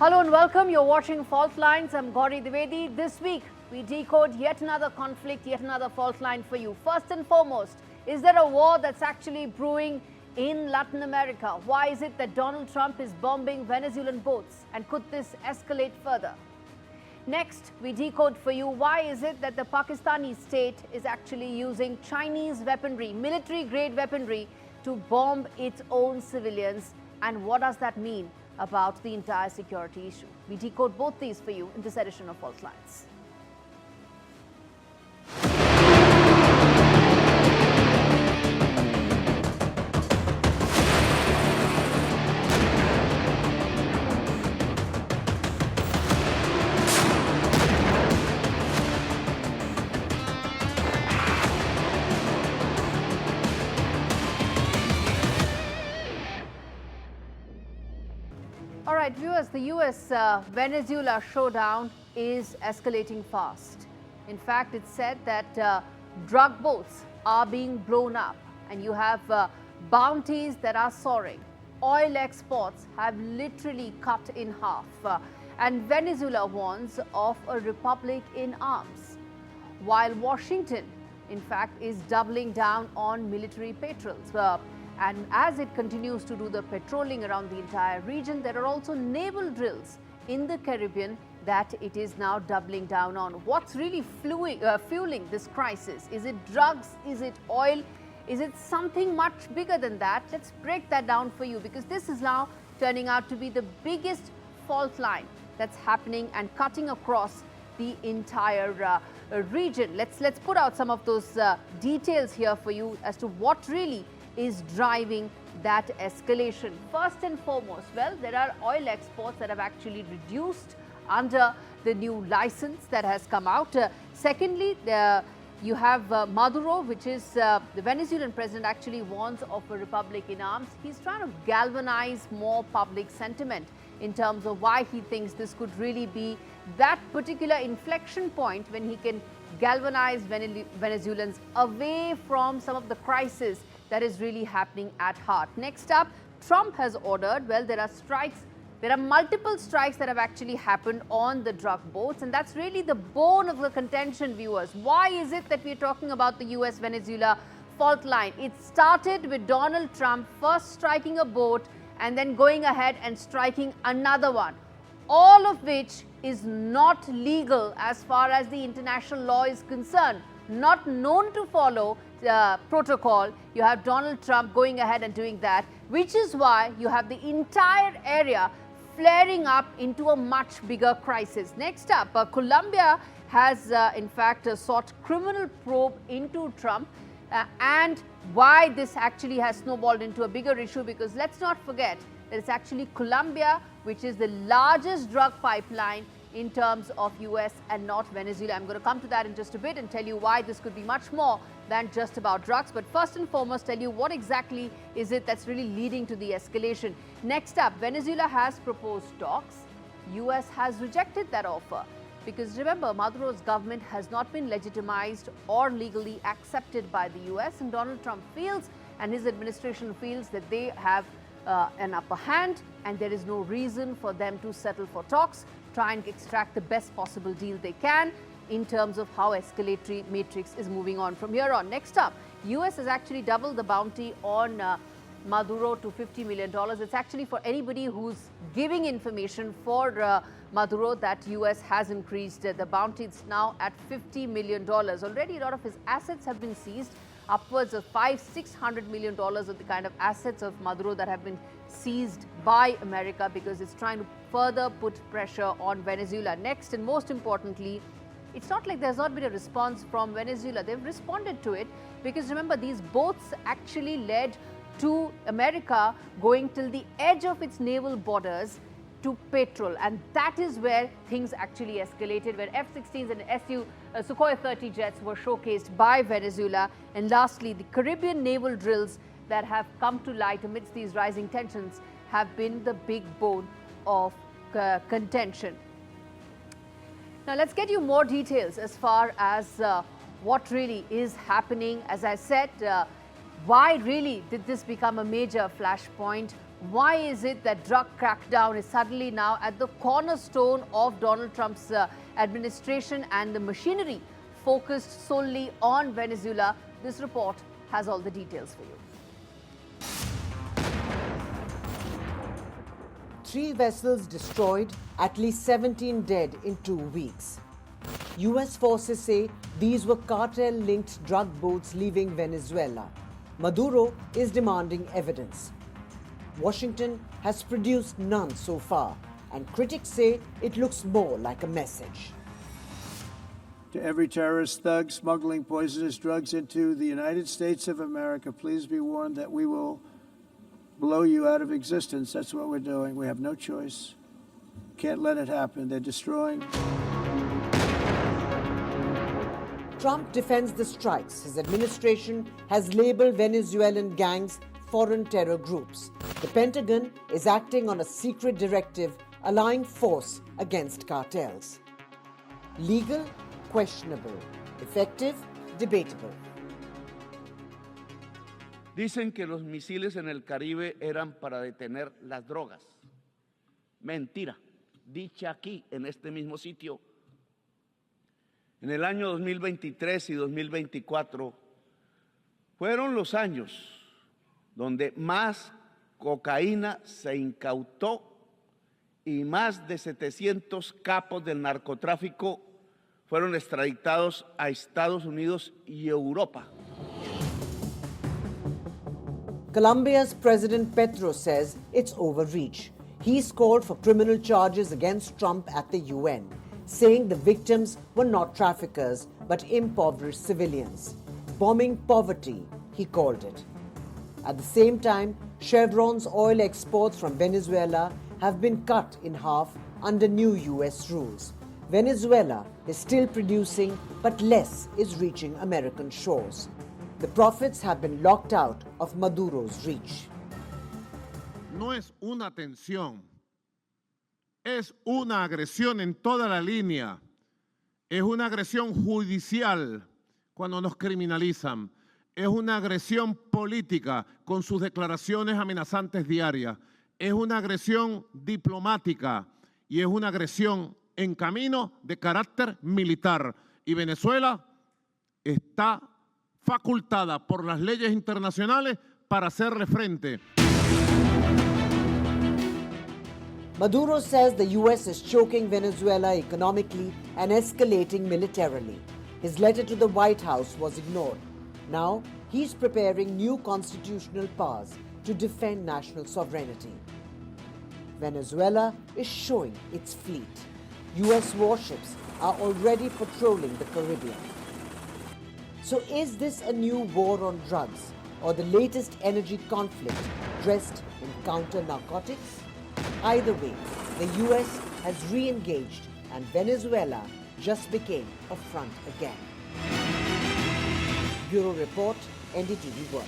Hello and welcome. You're watching Faultlines. I'm Gauri Dwivedi. This week, we decode yet another conflict, yet another fault line for you. First and foremost, is there a war that's actually brewing in Latin America? Why is it that Donald Trump is bombing Venezuelan boats? And could this escalate further? Next, we decode for you why is it that the Pakistani state is actually using Chinese weaponry, military-grade weaponry, to bomb its own civilians, and what does that mean about the entire security issue? We decode both these for you in this edition of Faultlines. All right, viewers, the US-Venezuela showdown is escalating fast. In fact, it's said that drug boats are being blown up, and you have bounties that are soaring. Oil exports have literally cut in half, and Venezuela warns of a republic in arms, while Washington, in fact, is doubling down on military patrols. And as it continues to do the patrolling around the entire region, there are also naval drills in the Caribbean that it is now doubling down on. What's really fueling this crisis? Is it drugs? Is it oil? Is it something much bigger than that? Let's break that down for you, because this is now turning out to be the biggest fault line that's happening and cutting across the entire region. Let's put out some of those details here for you as to what really is driving that escalation. First and foremost, well, there are oil exports that have actually reduced under the new license that has come out. Secondly, you have Maduro, which is the Venezuelan president, actually warns of a republic in arms. He's trying to galvanize more public sentiment in terms of why he thinks this could really be that particular inflection point when he can galvanize Venezuelans away from some of the crisis that is really happening at heart. Next up, Trump has ordered, well, there are multiple strikes that have actually happened on the drug boats, and that's really the bone of the contention, viewers. Why is it that we're talking about the US-Venezuela fault line? It started with Donald Trump first striking a boat and then going ahead and striking another one, all of which is not legal as far as the international law is concerned, not known to follow protocol. You have Donald Trump going ahead and doing that, which is why you have the entire area flaring up into a much bigger crisis. Next up, Colombia has in fact sought criminal probe into Trump, and why this actually has snowballed into a bigger issue, because let's not forget that it's actually Colombia which is the largest drug pipeline in terms of US and not Venezuela. I'm going to come to that in just a bit and tell you why this could be much more than just about drugs. But first and foremost, tell you what exactly is it that's really leading to the escalation. Next up, Venezuela has proposed talks. US has rejected that offer, because remember, Maduro's government has not been legitimized or legally accepted by the US, and Donald Trump feels, and his administration feels, that they have an upper hand, and there is no reason for them to settle for talks, try and extract the best possible deal they can in terms of how escalatory matrix is moving on from here on. Next up, US has actually doubled the bounty on Maduro to $50 million. It's actually for anybody who's giving information for Maduro that US has increased the bounty. It's now at $50 million. Already a lot of his assets have been seized, upwards of $500–600 million of the kind of assets of Maduro that have been seized by America, because it's trying to further put pressure on Venezuela. Next, and most importantly, it's not like there's not been a response from Venezuela. They've responded to it, because remember, these boats actually led to America going till the edge of its naval borders to patrol, and that is where things actually escalated, where F-16s and Sukhoi 30 jets were showcased by Venezuela. And lastly, the Caribbean naval drills that have come to light amidst these rising tensions have been the big bone of contention. Now let's get you more details as far as what really is happening. As I said, why really did this become a major flashpoint? Why is it that drug crackdown is suddenly now at the cornerstone of Donald Trump's administration and the machinery focused solely on Venezuela? This report has all the details for you. 3 vessels destroyed, at least 17 dead in 2 weeks. US forces say these were cartel-linked drug boats leaving Venezuela. Maduro is demanding evidence. Washington has produced none so far, and critics say it looks more like a message. To every terrorist thug smuggling poisonous drugs into the United States of America, please be warned that we will blow you out of existence. That's what we're doing. We have no choice. Can't let it happen. They're destroying. Trump defends the strikes. His administration has labeled Venezuelan gangs foreign terror groups. The Pentagon is acting on a secret directive allowing force against cartels. Legal? Questionable. Effective? Debatable. Dicen que los misiles en el Caribe eran para detener las drogas. Mentira, dicha aquí, en este mismo sitio. En el año 2023 y 2024 fueron los años donde más cocaína se incautó y más de 700 capos del narcotráfico fueron extraditados a Estados Unidos y Europa. Colombia's President Petro says it's overreach. He's called for criminal charges against Trump at the UN, saying the victims were not traffickers but impoverished civilians. Bombing poverty, he called it. At the same time, Chevron's oil exports from Venezuela have been cut in half under new US rules. Venezuela is still producing, but less is reaching American shores. The profits have been locked out of Maduro's reach. No es una tensión, es una agresión en toda la línea. Es una agresión judicial cuando nos criminalizan. Es una agresión política con sus declaraciones amenazantes diarias. Es una agresión diplomática y es una agresión en camino de carácter militar. Y Venezuela está facultada por las leyes internacionales para hacerle frente. Maduro says the US is choking Venezuela economically and escalating militarily. His letter to the White House was ignored. Now, he's preparing new constitutional powers to defend national sovereignty. Venezuela is showing its fleet. US warships are already patrolling the Caribbean. So is this a new war on drugs or the latest energy conflict dressed in counter-narcotics? Either way, the US has re-engaged and Venezuela just became a front again. Bureau Report, NDTV World.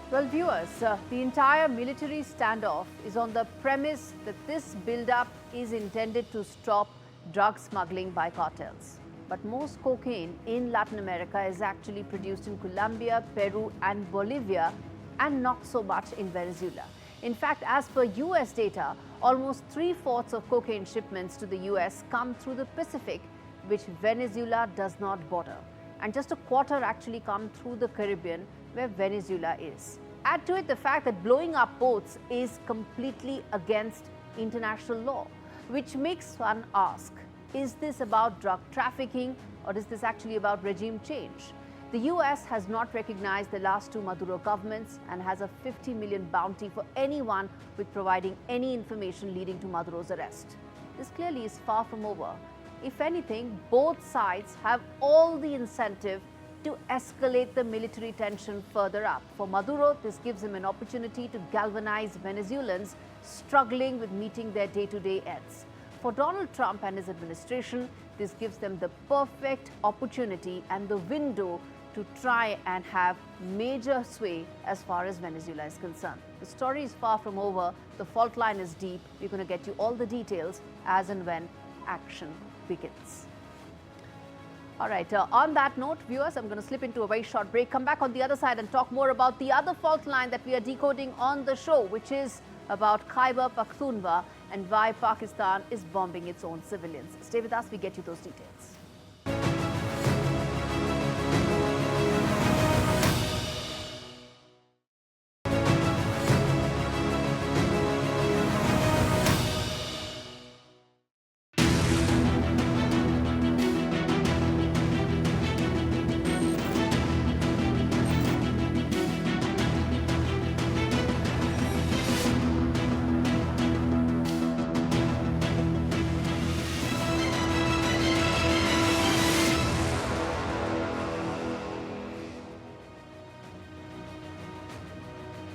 Well, viewers, the entire military standoff is on the premise that this build-up is intended to stop drug smuggling by cartels. But most cocaine in Latin America is actually produced in Colombia, Peru and Bolivia, and not so much in Venezuela. In fact, as per US data, almost 3/4 of cocaine shipments to the US come through the Pacific, which Venezuela does not border. And just a quarter actually come through the Caribbean, where Venezuela is. Add to it the fact that blowing up boats is completely against international law, which makes one ask, is this about drug trafficking or is this actually about regime change? The US has not recognized the last 2 Maduro governments and has a $50 million bounty for anyone with providing any information leading to Maduro's arrest. This clearly is far from over. If anything, both sides have all the incentive to escalate the military tension further up. For Maduro, this gives him an opportunity to galvanize Venezuelans struggling with meeting their day-to-day ends. For Donald Trump and his administration, this gives them the perfect opportunity and the window to try and have major sway as far as Venezuela is concerned. The story is far from over. The fault line is deep. We're going to get you all the details as and when action begins. All right, on that note, viewers, I'm going to slip into a very short break, come back on the other side and talk more about the other fault line that we are decoding on the show, which is about Khyber Pakhtunkhwa and why Pakistan is bombing its own civilians. Stay with us, we get you those details.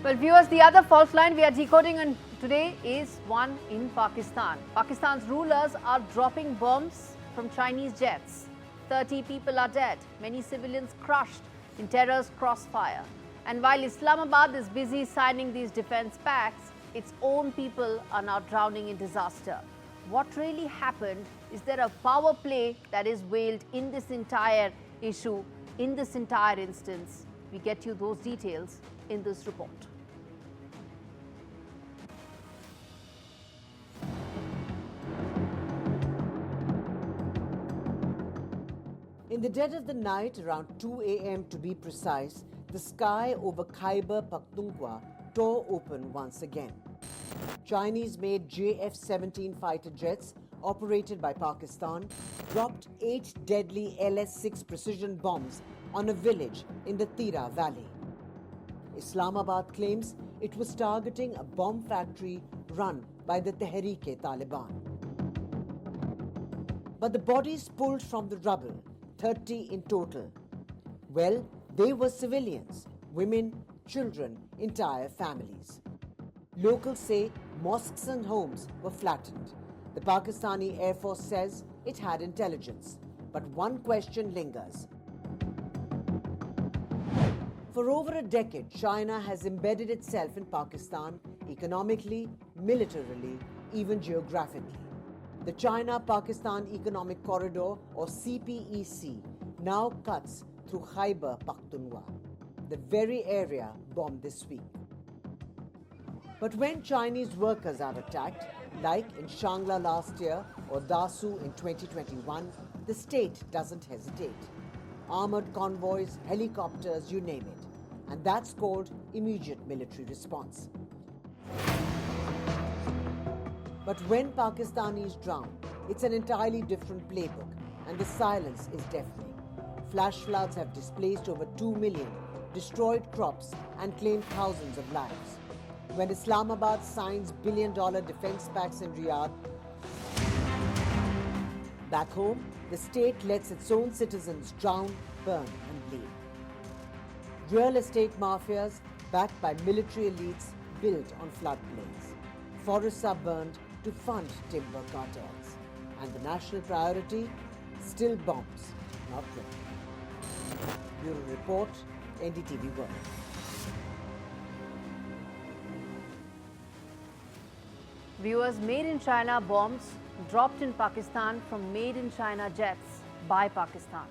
Well, viewers, the other fault line we are decoding on today is one in Pakistan. Pakistan's rulers are dropping bombs from Chinese jets. 30 people are dead, many civilians crushed in terror's crossfire. And while Islamabad is busy signing these defense pacts, its own people are now drowning in disaster. What really happened? Is there a power play that is veiled in this entire issue, in this entire instance? We get you those details in this report. In the dead of the night, around 2 a.m. to be precise, the sky over Khyber Pakhtunkhwa tore open once again. Chinese-made JF-17 fighter jets operated by Pakistan dropped 8 deadly LS-6 precision bombs on a village in the Tira Valley. Islamabad claims it was targeting a bomb factory run by the Tehreek-e-Taliban. But the bodies pulled from the rubble, 30 in total. Well, they were civilians, women, children, entire families. Locals say mosques and homes were flattened. The Pakistani Air Force says it had intelligence. But one question lingers. For over a decade, China has embedded itself in Pakistan economically, militarily, even geographically. The China-Pakistan Economic Corridor, or CPEC, now cuts through Khyber Pakhtunkhwa, the very area bombed this week. But when Chinese workers are attacked, like in Shangla last year or Dasu in 2021, the state doesn't hesitate. Armored convoys, helicopters, you name it. And that's called immediate military response. But when Pakistanis drown, it's an entirely different playbook, and the silence is deafening. Flash floods have displaced over 2 million, destroyed crops, and claimed thousands of lives. When Islamabad signs billion-dollar defense pacts in Riyadh, back home, the state lets its own citizens drown, burn, and bleed. Real estate mafias, backed by military elites, built on floodplains. Forests are burned to fund timber cartels. And the national priority? Still bombs, not women. Bureau Report, NDTV World. Viewers, made in China bombs dropped in Pakistan from made in China jets by Pakistan.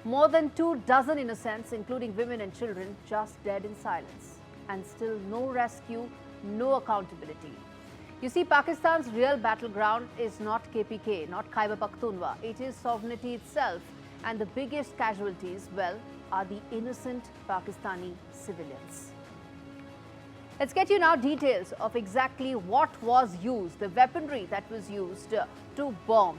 More than 24 innocents, including women and children, just dead in silence. And still no rescue, no accountability. You see, Pakistan's real battleground is not KPK, not Khyber Pakhtunkhwa. It is sovereignty itself. And the biggest casualties, well, are the innocent Pakistani civilians. Let's get you now details of exactly what was used, the weaponry that was used to bomb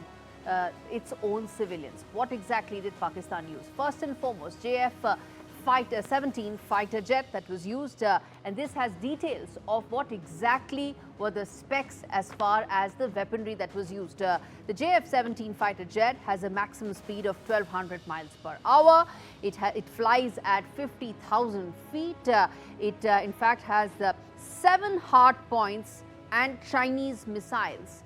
its own civilians. What exactly did Pakistan use? First and foremost, JF-17 fighter jet that was used, and this has details of what exactly were the specs as far as the weaponry that was used. The JF-17 fighter jet has a maximum speed of 1200 miles per hour. It flies at 50,000 feet. It in fact has 7 hard points and Chinese missiles,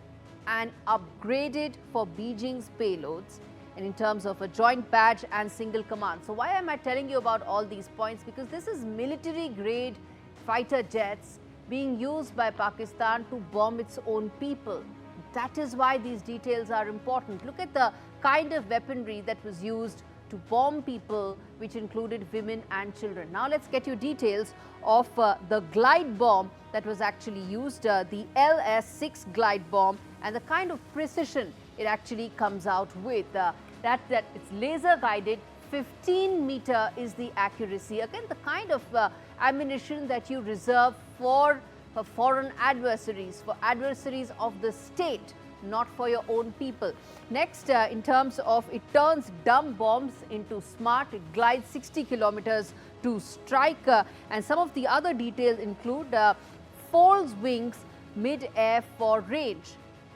and upgraded for Beijing's payloads, and in terms of a joint badge and single command. So why am I telling you about all these points? Because this is military grade fighter jets being used by Pakistan to bomb its own people. That is why these details are important. Look at the kind of weaponry that was used to bomb people, which included women and children. Now let's get you details of the glide bomb that was actually used, the LS-6 glide bomb, and the kind of precision it actually comes out with. That it's laser guided, 15-meter is the accuracy. Again, the kind of ammunition that you reserve for foreign adversaries, for adversaries of the state, not for your own people. Next, in terms of, it turns dumb bombs into smart. It glides 60 kilometers to strike, and some of the other details include folds wings mid-air for range,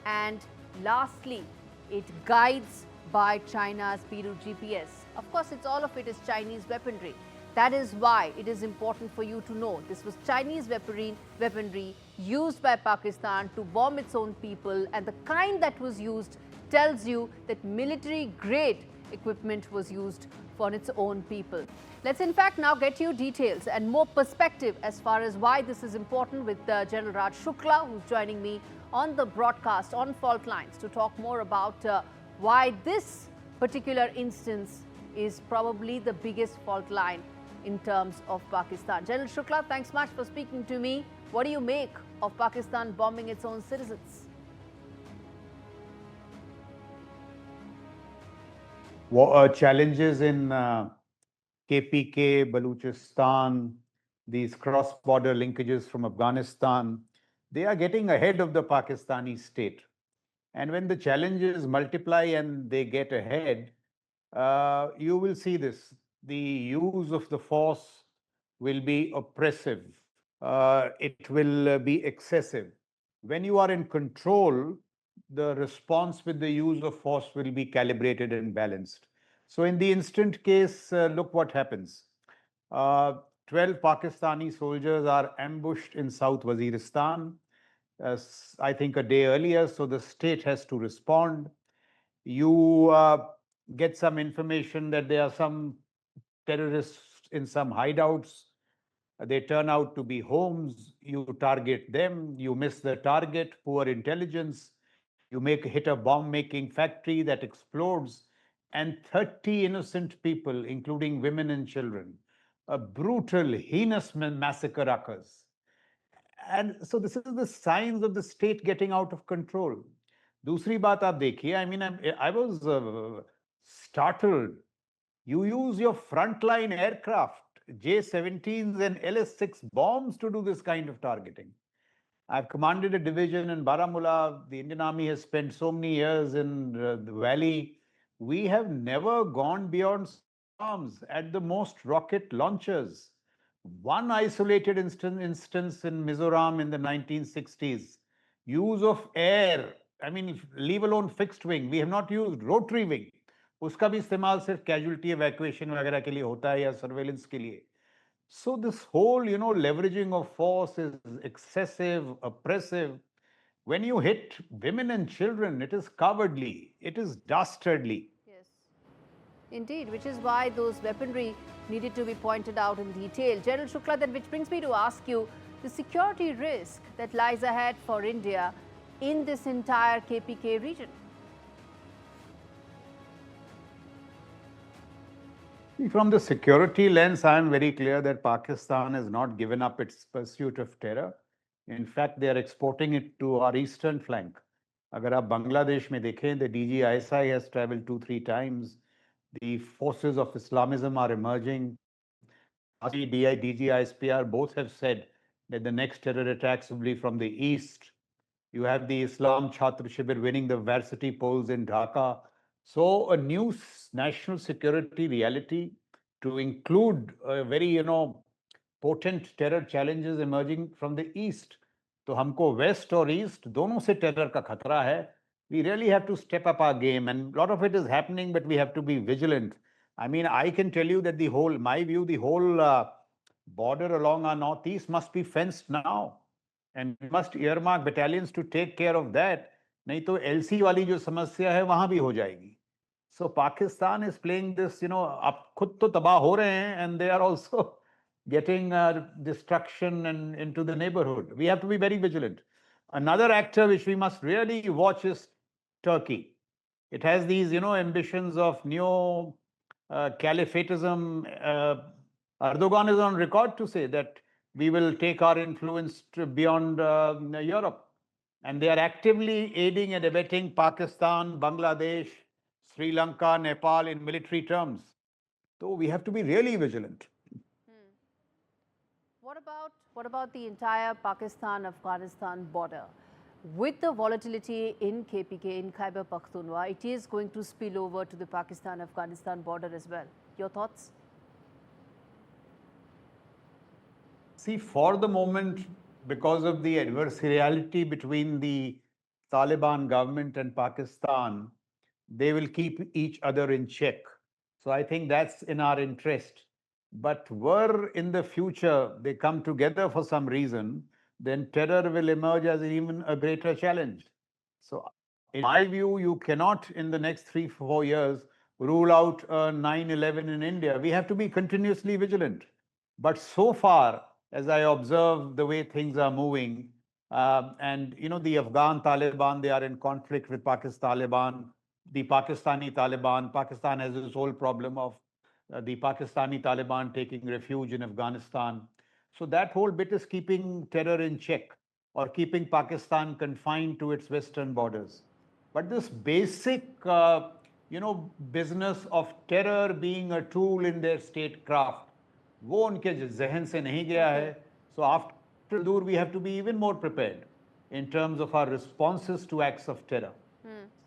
and lastly, it guides by China's Biru GPS. Of course, all of it is Chinese weaponry. That is why it is important for you to know this was Chinese weaponry used by Pakistan to bomb its own people, and the kind that was used tells you that military-grade equipment was used for its own people. Let's in fact now get you details and more perspective as far as why this is important with General Raj Shukla, who's joining me on the broadcast on Faultlines to talk more about why this particular instance is probably the biggest fault line in terms of Pakistan. General Shukla, thanks much for speaking to me. What do you make of Pakistan bombing its own citizens? Challenges in KPK, Baluchistan, these cross-border linkages from Afghanistan, they are getting ahead of the Pakistani state. And when the challenges multiply and they get ahead, you will see this. The use of the force will be oppressive. It will be excessive. When you are in control, the response with the use of force will be calibrated and balanced. So in the instant case, look what happens. 12 Pakistani soldiers are ambushed in South Waziristan, I think a day earlier, so the state has to respond. You get some information that there are some terrorists in some hideouts. They turn out to be homes. You target them. You miss the target, poor intelligence. You hit a bomb-making factory that explodes, and 30 innocent people, including women and children. A brutal, heinous massacre occurs. And so this is the signs of the state getting out of control. दूसरी बात आप देखिए, I mean, I was startled. You use your frontline aircraft, J-17s and LS-6 bombs to do this kind of targeting. I've commanded a division in Baramulla. The Indian Army has spent so many years in the valley. We have never gone beyond arms at the most rocket launchers. One isolated instance in Mizoram in the 1960s, use of air, I mean, leave alone fixed wing, we have not used rotary wing. उसका भी इस्तेमाल सिर्फ casualty evacuation वगैरह के लिए होता है या surveillance के लिए. So this whole, leveraging of force is excessive, oppressive. When you hit women and children, it is cowardly, it is dastardly. Yes, indeed, which is why those weaponry needed to be pointed out in detail. General Shukla, then, which brings me to ask you the security risk that lies ahead for India in this entire KPK region. From the security lens, I am very clear that Pakistan has not given up its pursuit of terror. In fact, they are exporting it to our eastern flank. अगर आप बांग्लादेश में देखें, the DGISI has traveled 2-3 times. The forces of Islamism are emerging. DGISPR both have said that the next terror attacks will be from the east. You have the Islam Chhatra Shibir winning the varsity polls in Dhaka. So a new national security reality to include a very, potent terror challenges emerging from the east. तो हमको west or east दोनों से terror का खतरा है. We really have to step up our game, and a lot of it is happening, but we have to be vigilant. I mean, I can tell you that the whole border along our northeast must be fenced now, and we must earmark battalions to take care of that. नहीं तो LC वाली जो समस्या है वहां भी हो जाएगी. So Pakistan is playing this, अब खुद तो तबाह हो रहे हैं, and they are also getting destruction into the neighborhood. We have to be very vigilant. Another actor which we must really watch is Turkey. It has these, ambitions of neo-caliphatism. Erdogan is on record to say that we will take our influence beyond Europe. And they are actively aiding and abetting Pakistan, Bangladesh, Sri Lanka, Nepal in military terms. So we have to be really vigilant. What about the entire Pakistan-Afghanistan border? With the volatility in KPK, in Khyber Pakhtunkhwa, it is going to spill over to the Pakistan-Afghanistan border as well. Your thoughts? See, for the moment, because of the adversariality between the Taliban government and Pakistan, they will keep each other in check. So I think that's in our interest. But were in the future they come together for some reason, then terror will emerge as even a greater challenge. So, in my view, you cannot in the next 3-4 years rule out 9/11 in India. We have to be continuously vigilant. But so far, as I observe the way things are moving, and the Afghan Taliban, they are in conflict with Pakistan Taliban, the Pakistani Taliban. Pakistan has this whole problem of the Pakistani Taliban taking refuge in Afghanistan. So that whole bit is keeping terror in check or keeping Pakistan confined to its western borders. But this basic, business of terror being a tool in their statecraft, वो उनके जहन से नहीं गया है. So after Dur, we have to be even more prepared in terms of our responses to acts of terror.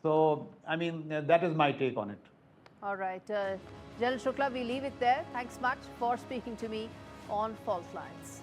So, I mean, that is my take on it. All right. General Shukla, we leave it there. Thanks much for speaking to me on Faultlines.